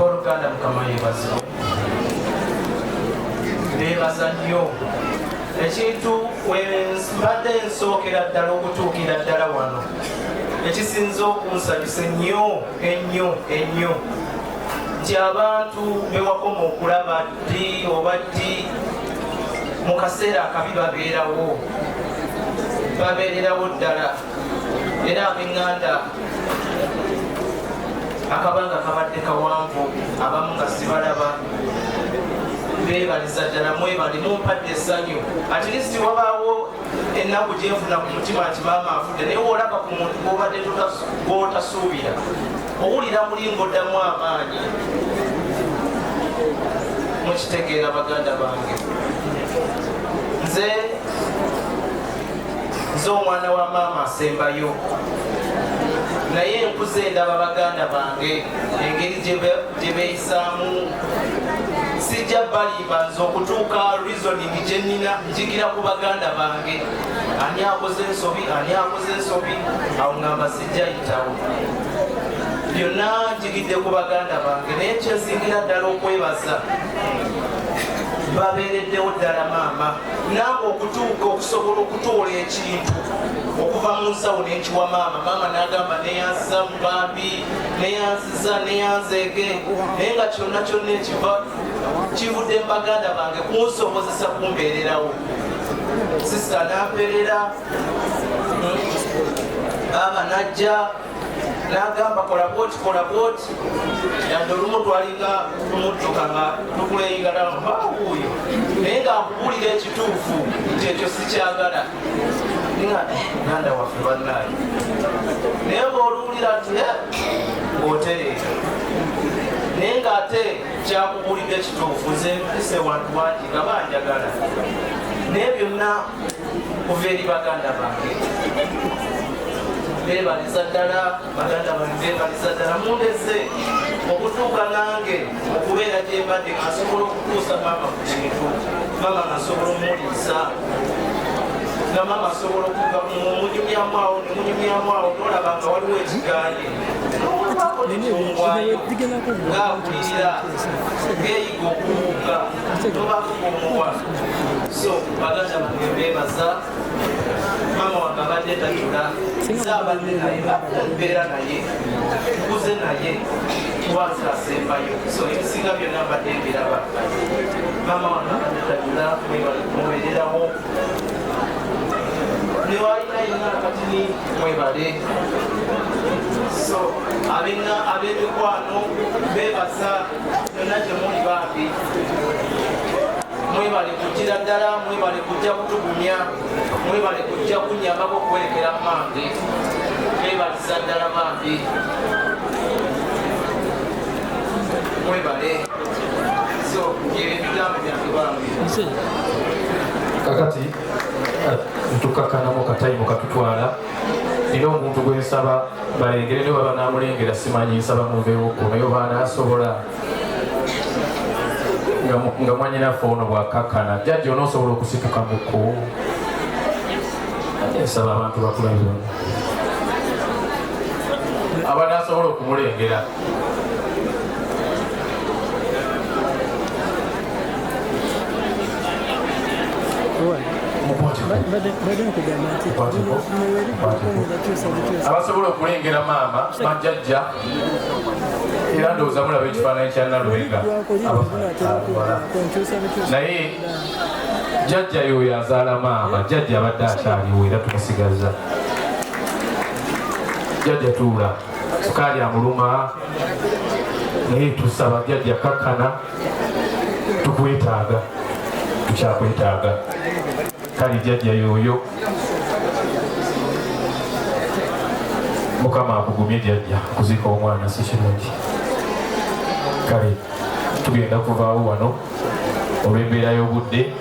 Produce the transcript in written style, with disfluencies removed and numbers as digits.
abooluganda mukama yeebazibwe beebaza nnyo ekintu mbadde nsookera ddala okutuukira ddala wano ekisinza okunsanyusa ennyo ennyo ennyo nti abantu bewakoma okulaba ddi oba ddi mu kaseera akabi babeererawo ddala era ab'eŋŋanda akabanga kabadde kawanvu abamu nga sibalaba beebaliza ddala mwebali mumpadde essanyu atilisiti wabaawo ennaku gyenfuna ku mutima nti maama afudde naye woolaba ku muntu gwobadde gwotasuubira owulira mulingo ddamu amaanyi mukitegeera baganda bange nze omwana wa maama asembayo naye nkuze ndaba baganda bange engeri gye beeyisaamu sijja balimbanza okutuuka reasoning gye nnina njigira ku baganda bange ani akoze ensobi awo ngamba sijja yitawo byonna njigidde ku baganda bange naye kyensingira ddala okwebaza babeereddewo ddala maama nange okutuuka okusobola okutuula ekintu okuva mu nsawo n'enkiwa maama n'agamba neyansiza mu bambi neyansiza neyanzeege naye nga kyonna kyonna ekiva kivudde mu baganda bange kunsobozesa kumbeererawo sisita namperera aba najja n'agamba kola bwoti yadde olumu twalinga tumudduka nga tukuleyingalauyo naye ngaakubuulira ekituufu nti ekyo sikyagala ganda waffe bannaayi naye ngaoluwulira nti ng'otereera naye ng'ate kyakubuulira ekituufu nze mpise wantu wangi nga banjagala naye byonna kuva eri baganda bange beebaliza ddala baganda bange beebaliza ddala mundeze okutuuka nange okubeera gyembadde ngasobola okutuusa maama ku kintu maama ngasobola omuliisa nga maama asobola okuga munyumyamu awo nemunyumyamu awo nolaba nga waliwo ekigaanye nobaako nekitungwayo ngaakulira ngeeyiga okuwuga nobaako omuwa so baganda bange beebaza maama wange abadde tajula zaabadde naye mbeera naye tukuze naye kubanza asembayo so ebisinga byonna mbadde mbiraba maama wange abadde tajula mubeererawo newalina yina katini mwebale so ab'emikwano beebaza byonna gyemuli bambi mwebale kugira ddala mwebale kujja kutugumya mwebale kujja kunyambako okuwerekera mange beebaliza ddala bambi mwebale so ebyo ebigambo byange bambi kakati ntukakanamu katayimu katutwala era omuntu gwensaba balengere ne baba namulengera simanyi nsaba muveewoko naye oba nasobola nga mwanyinaffe ono bwakakkana jjajja onoosobola okusituka muko nsaba abantu bakulabira aba nasobola okumulengera abasobola okulengera maama majjajja era ndowooza mulaba ekifaananyi kya Nalwenga naye jjajja yoyo azaala maama jjajja abadde akyaliwo era tumusigaza jjajja tuula sukaali amuluma naye tusaba jjajja kakkana tukwetaaga tukyakwetaaga kali jjajja yoyo mukama akugumye jjajja kuziika omwana si kirungi kale tugenda kuvaawo wano olw'embeera y'obudde